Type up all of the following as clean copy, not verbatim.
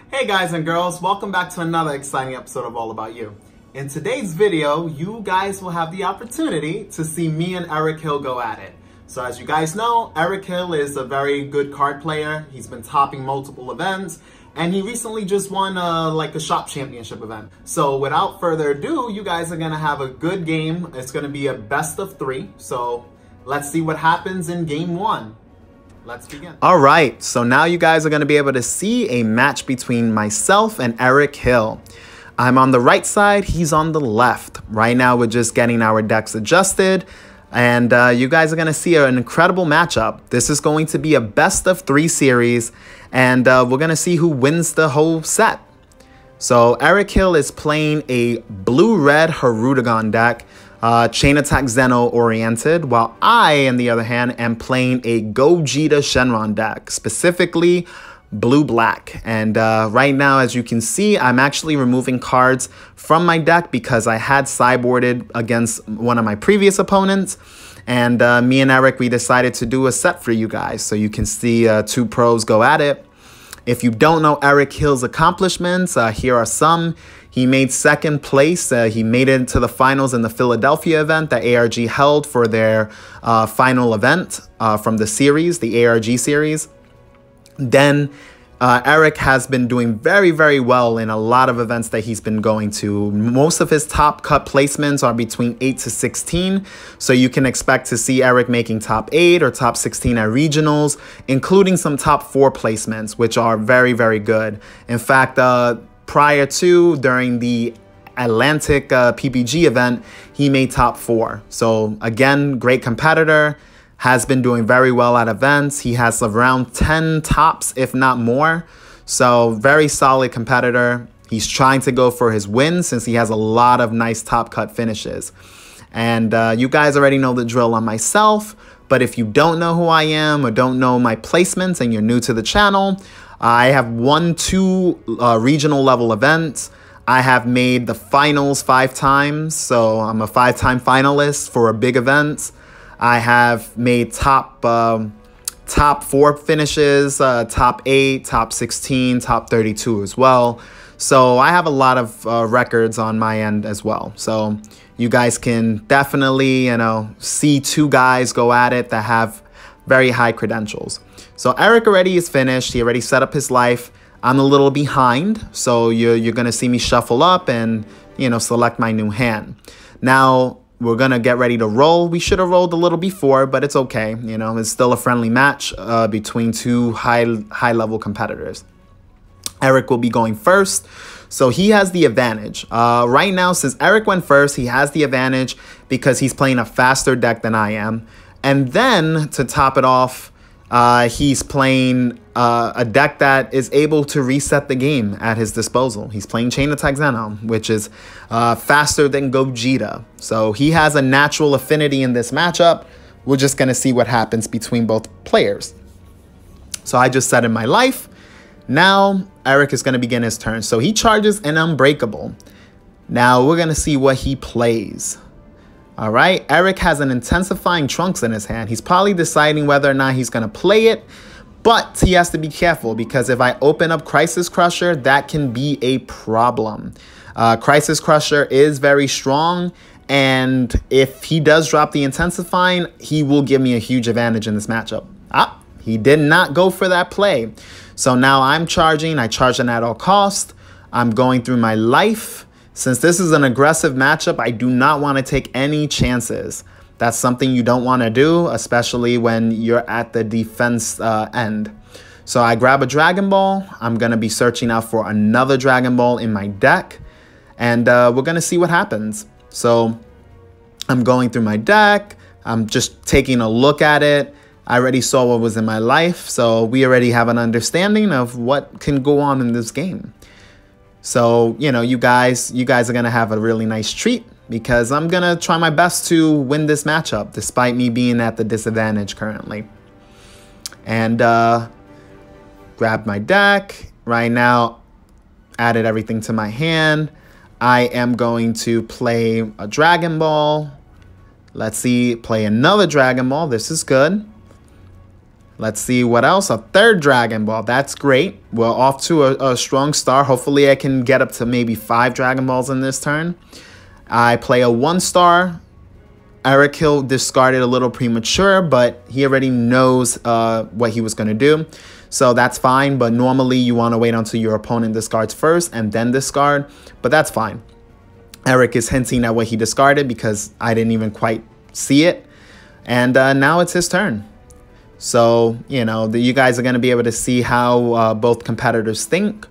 Hey guys and girls, welcome back to another exciting episode of All About You. In today's video, you guys will have the opportunity to see me and Eric Hill go at it. So as you guys know, Eric Hill is a very good card player. He's been topping multiple events, and he recently just won a shop championship event. So without further ado, you guys are gonna have a good game. It's gonna be a best of 3. So let's see what happens in game 1. Let's begin. All right, so now you guys are going to be able to see a match between myself and Eric Hill. I'm on the right side, he's on the left. Right now, we're just getting our decks adjusted, and you guys are going to see an incredible matchup. This is going to be a best of 3 series, and we're going to see who wins the whole set. So Eric Hill is playing a blue-red Hirudegarn deck, Chain Attack Xeno oriented, while I, on the other hand, am playing a Gogeta Shenron deck, specifically blue-black. And right now, as you can see, I'm actually removing cards from my deck because I had sideboarded against one of my previous opponents. And me and Eric, we decided to do a set for you guys so you can see 2 pros go at it. If you don't know Eric Hill's accomplishments, here are some. He made 2nd place. He made it to the finals in the Philadelphia event that ARG held for their final event from the series, the ARG series. Then Eric has been doing very, very well in a lot of events that he's been going to. Most of his top cut placements are between 8 to 16. So you can expect to see Eric making top 8 or top 16 at regionals, including some top 4 placements, which are very, very good. In fact, prior to, during the Atlantic PPG event, he made top 4. So again, great competitor, has been doing very well at events. He has around 10 tops, if not more. So very solid competitor. He's trying to go for his win since he has a lot of nice top cut finishes. And you guys already know the drill on myself. But if you don't know who I am or don't know my placements and you're new to the channel, I have won 2 regional level events. I have made the finals 5 times, so I'm a 5-time finalist for big events. I have made top 4 finishes, top 8, top 16, top 32 as well. So I have a lot of records on my end as well. So you guys can definitely, see 2 guys go at it that have very high credentials. So Eric already is finished. He already set up his life. I'm a little behind, so you're going to see me shuffle up and, select my new hand. Now, we're going to get ready to roll. We should have rolled a little before, but it's okay. It's still a friendly match between 2 high-level competitors. Eric will be going first, so he has the advantage. Right now, since Eric went first, he has the advantage because he's playing a faster deck than I am. And then, to top it off, he's playing a deck that is able to reset the game at his disposal. He's playing Chain Attack Xeno, which is faster than Gogeta. So he has a natural affinity in this matchup. We're just going to see what happens between both players. So I just set in my life. Now Eric is going to begin his turn. So he charges an Unbreakable. Now we're going to see what he plays. All right, Eric has an Intensifying Trunks in his hand. He's probably deciding whether or not he's going to play it, but he has to be careful because if I open up Crisis Crusher, that can be a problem. Crisis Crusher is very strong, and if he does drop the Intensifying, he will give me a huge advantage in this matchup. He did not go for that play. So now I'm charging. I charge an at all cost. I'm going through my life. Since this is an aggressive matchup, I do not want to take any chances. That's something you don't want to do, especially when you're at the defense end. So I grab a Dragon Ball. I'm going to be searching out for another Dragon Ball in my deck. And we're going to see what happens. So I'm going through my deck. I'm just taking a look at it. I already saw what was in my life. So we already have an understanding of what can go on in this game. So, you guys are going to have a really nice treat because I'm going to try my best to win this matchup despite me being at the disadvantage currently. And grab my deck. Right now, added everything to my hand. I am going to play a Dragon Ball. Let's see, play another Dragon Ball. This is good. Let's see what else. A third Dragon Ball. That's great. We're off to a strong start. Hopefully I can get up to maybe 5 Dragon Balls in this turn. I play a 1-star. Eric Hill discarded a little premature, but he already knows what he was going to do. So that's fine. But normally you want to wait until your opponent discards first and then discard. But that's fine. Eric is hinting at what he discarded because I didn't even quite see it. And now it's his turn. So, you know, you guys are going to be able to see how both competitors think.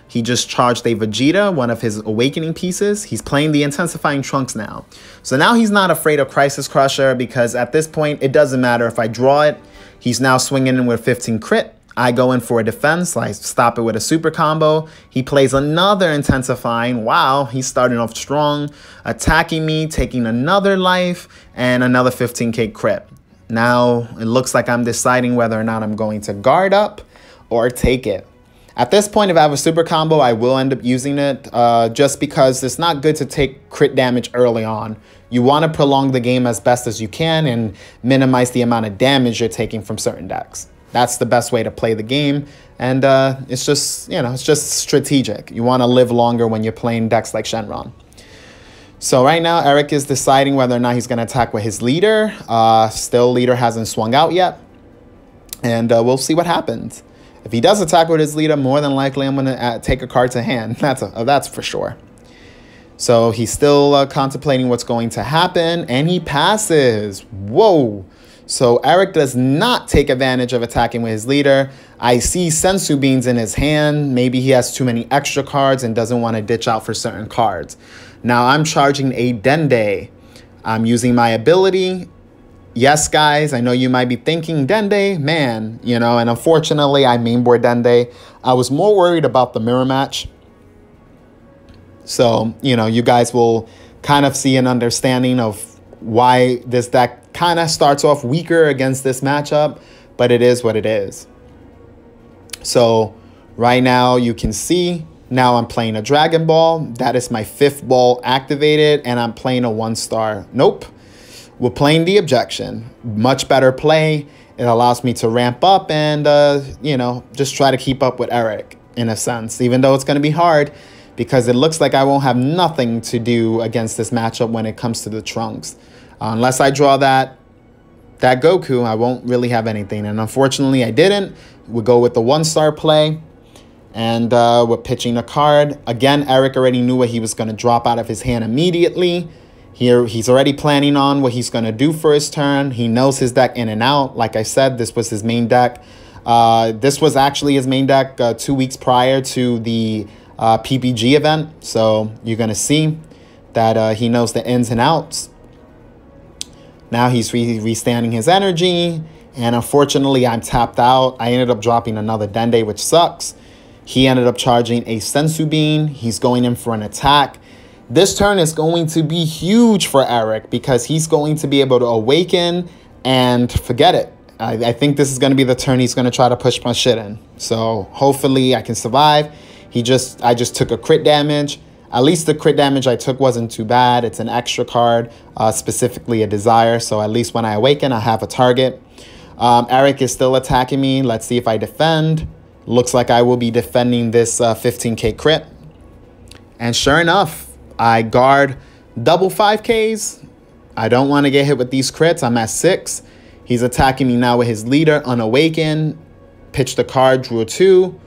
He just charged a Vegeta, one of his awakening pieces. He's playing the intensifying Trunks now. So now he's not afraid of Crisis Crusher because at this point, it doesn't matter if I draw it. He's now swinging in with 15 crit. I go in for a defense. I stop it with a super combo. He plays another intensifying. Wow, he's starting off strong, attacking me, taking another life, and another 15k crit. Now, it looks like I'm deciding whether or not I'm going to guard up or take it. At this point, if I have a super combo, I will end up using it just because it's not good to take crit damage early on. You want to prolong the game as best as you can and minimize the amount of damage you're taking from certain decks. That's the best way to play the game. And it's just, you know, it's just strategic. You want to live longer when you're playing decks like Shenron. So right now, Eric is deciding whether or not he's going to attack with his leader. Still, leader hasn't swung out yet. And we'll see what happens. If he does attack with his leader, more than likely I'm going to take a card to hand. That's for sure. So he's still contemplating what's going to happen. And he passes. Whoa. So Eric does not take advantage of attacking with his leader. I see Sensu Beans in his hand. Maybe he has too many extra cards and doesn't want to ditch out for certain cards. Now I'm charging a Dende. I'm using my ability. Yes, guys, I know you might be thinking, Dende, man, you know, and unfortunately I mainboard Dende. I was more worried about the mirror match. So, you know, you guys will kind of see an understanding of why this deck kind of starts off weaker against this matchup, but it is what it is. So right now you can see now I'm playing a Dragon Ball. That is my 5th ball activated, and I'm playing a 1-star. Nope. We're playing the objection. Much better play. It allows me to ramp up and, you know, just try to keep up with Eric in a sense, even though it's going to be hard because it looks like I won't have nothing to do against this matchup when it comes to the Trunks. Unless I draw that Goku, I won't really have anything. And unfortunately, I didn't. We go with the 1-star play. And we're pitching a card. Again, Eric already knew what he was going to drop out of his hand immediately. Here, he's already planning on what he's going to do for his turn. He knows his deck in and out. Like I said, this was his main deck. This was actually his main deck 2 weeks prior to the PPG event. So you're going to see that he knows the ins and outs. Now he's restanding his energy. And unfortunately, I'm tapped out. I ended up dropping another Dende, which sucks. He ended up charging a Sensu Bean. He's going in for an attack. This turn is going to be huge for Eric because he's going to be able to awaken and forget it. I think this is going to be the turn he's going to try to push my shit in. So hopefully I can survive. I just took a crit damage. At least the crit damage I took wasn't too bad. It's an extra card, specifically a Desire. So at least when I awaken, I have a target. Eric is still attacking me. Let's see if I defend. Looks like I will be defending this 15k crit. And sure enough, I guard double 5ks. I don't want to get hit with these crits. I'm at 6. He's attacking me now with his leader, Unawakened. Pitched a card, drew a 2.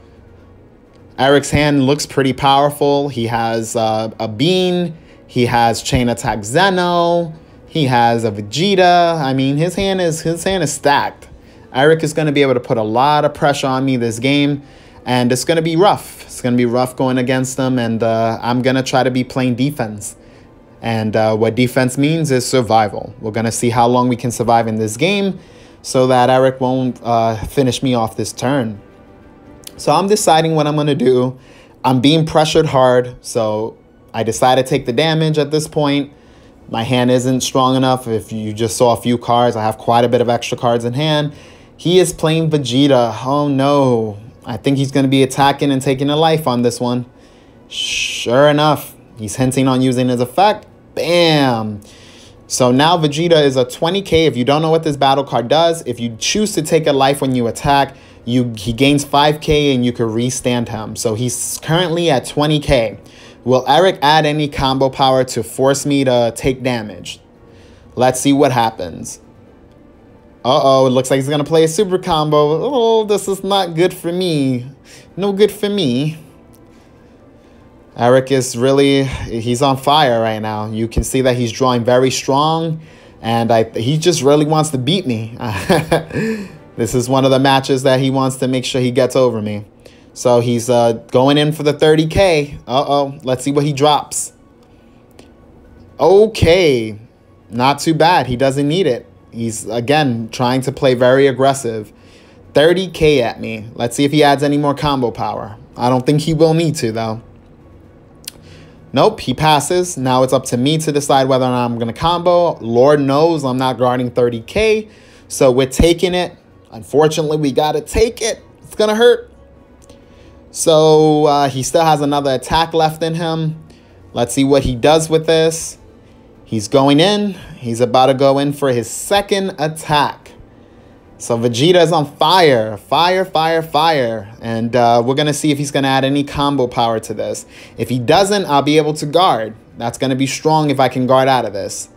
Eric's hand looks pretty powerful. He has a Bean. He has Chain Attack Zeno. He has a Vegeta. I mean, his hand is stacked. Eric is going to be able to put a lot of pressure on me this game, and it's going to be rough. It's going to be rough going against him, and I'm going to try to be playing defense. And what defense means is survival. We're going to see how long we can survive in this game so that Eric won't finish me off this turn. So I'm deciding what I'm going to do. I'm being pressured hard, so I decided to take the damage at this point. My hand isn't strong enough. If you just saw a few cards, I have quite a bit of extra cards in hand. He is playing Vegeta. Oh, no. I think he's going to be attacking and taking a life on this one. Sure enough, he's hinting on using his effect. Bam. So now Vegeta is a 20k. If you don't know what this battle card does, if you choose to take a life when you attack, he gains 5k and you can restand him. So he's currently at 20k. Will Eric add any combo power to force me to take damage? Let's see what happens. Uh-oh, it looks like he's going to play a super combo. Oh, this is not good for me. No good for me. Eric is really, he's on fire right now. You can see that he's drawing very strong, and he just really wants to beat me. This is one of the matches that he wants to make sure he gets over me. So he's going in for the 30k. Uh-oh, let's see what he drops. Okay, not too bad. He doesn't need it. He's, again, trying to play very aggressive. 30k at me. Let's see if he adds any more combo power. I don't think he will need to, though. Nope, he passes. Now it's up to me to decide whether or not I'm going to combo. Lord knows I'm not guarding 30k. So we're taking it. Unfortunately, we got to take it. It's going to hurt. So he still has another attack left in him. Let's see what he does with this. He's going in. He's about to go in for his second attack. So Vegeta is on fire. Fire, fire, fire. And we're going to see if he's going to add any combo power to this. If he doesn't, I'll be able to guard. That's going to be strong if I can guard out of this.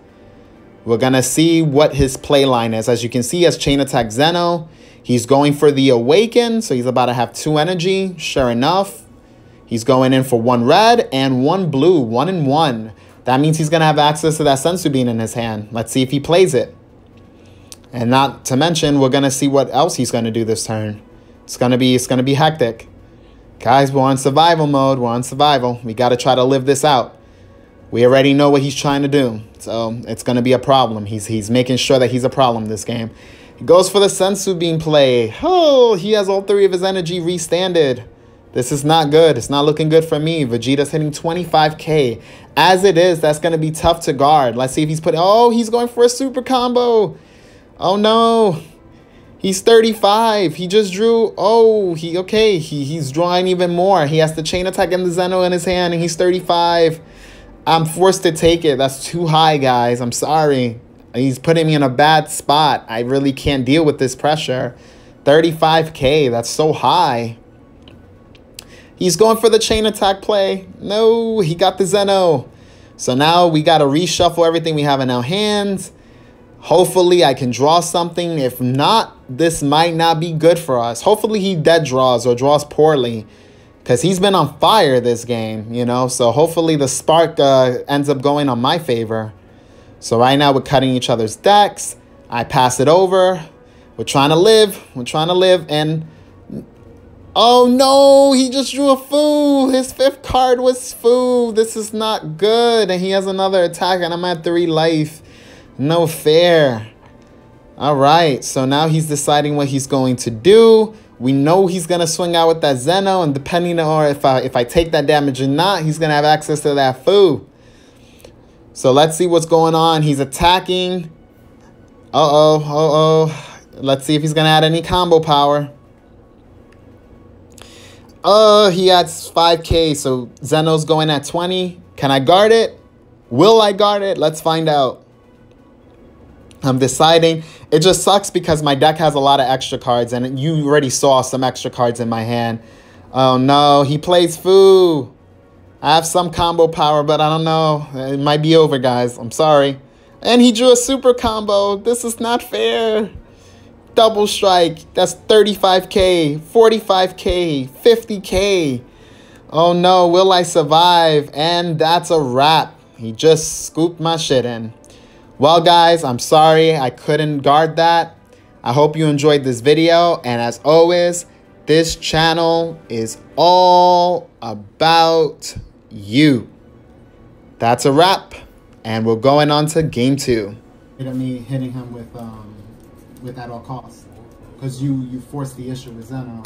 We're going to see what his play line is. As you can see, he has Chain Attack Zeno. He's going for the Awaken, so he's about to have 2 energy. Sure enough, he's going in for 1 red and 1 blue. 1 and 1. That means he's going to have access to that Senzu Bean in his hand. Let's see if he plays it. And not to mention, we're going to see what else he's going to do this turn. It's going to be hectic. Guys, we're on survival mode. We're on survival. We got to try to live this out. We already know what he's trying to do. So it's going to be a problem. He's making sure that he's a problem this game. He goes for the Senzu Bean play. Oh, he has all 3 of his energy restanded. This is not good. It's not looking good for me. Vegeta's hitting 25k. As it is, that's going to be tough to guard. Let's see if he's putting... Oh, he's going for a super combo. Oh, no. He's 35. He just drew... Oh, he's drawing even more. He has the Chain Attack and the Zeno in his hand, and he's 35. I'm forced to take it. That's too high, guys. I'm sorry. He's putting me in a bad spot. I really can't deal with this pressure. 35k. That's so high. He's going for the Chain Attack play. No, he got the Zeno. So now we got to reshuffle everything we have in our hands. Hopefully I can draw something. If not, this might not be good for us. Hopefully he dead draws or draws poorly, because he's been on fire this game, you know. So hopefully the spark ends up going on my favor. So right now we're cutting each other's decks. I pass it over. We're trying to live. We're trying to live. And oh no, he just drew a Fu. His 5th card was Fu. This is not good. And he has another attack and I'm at 3 life. No fair. All right, so now he's deciding what he's going to do. We know he's going to swing out with that Zeno, and depending on if I take that damage or not, he's going to have access to that Fu. So let's see what's going on. He's attacking. Uh-oh. Let's see if he's going to add any combo power. He adds 5k, so Zeno's going at 20. Can I guard it? Will I guard it? Let's find out. I'm deciding. It just sucks because my deck has a lot of extra cards, and you already saw some extra cards in my hand. Oh no, he plays Fu. I have some combo power, but I don't know. It might be over, guys. I'm sorry. And he drew a super combo. This is not fair. Double strike. That's 35k, 45k, 50k. Oh no, will I survive? And that's a wrap. He just scooped my shit in. Well, guys, I'm sorry I couldn't guard that. I hope you enjoyed this video. And as always, this channel is all about you. That's a wrap. And we're going on to game 2. Me hitting him with at all costs. Because you forced the issue with Zeno.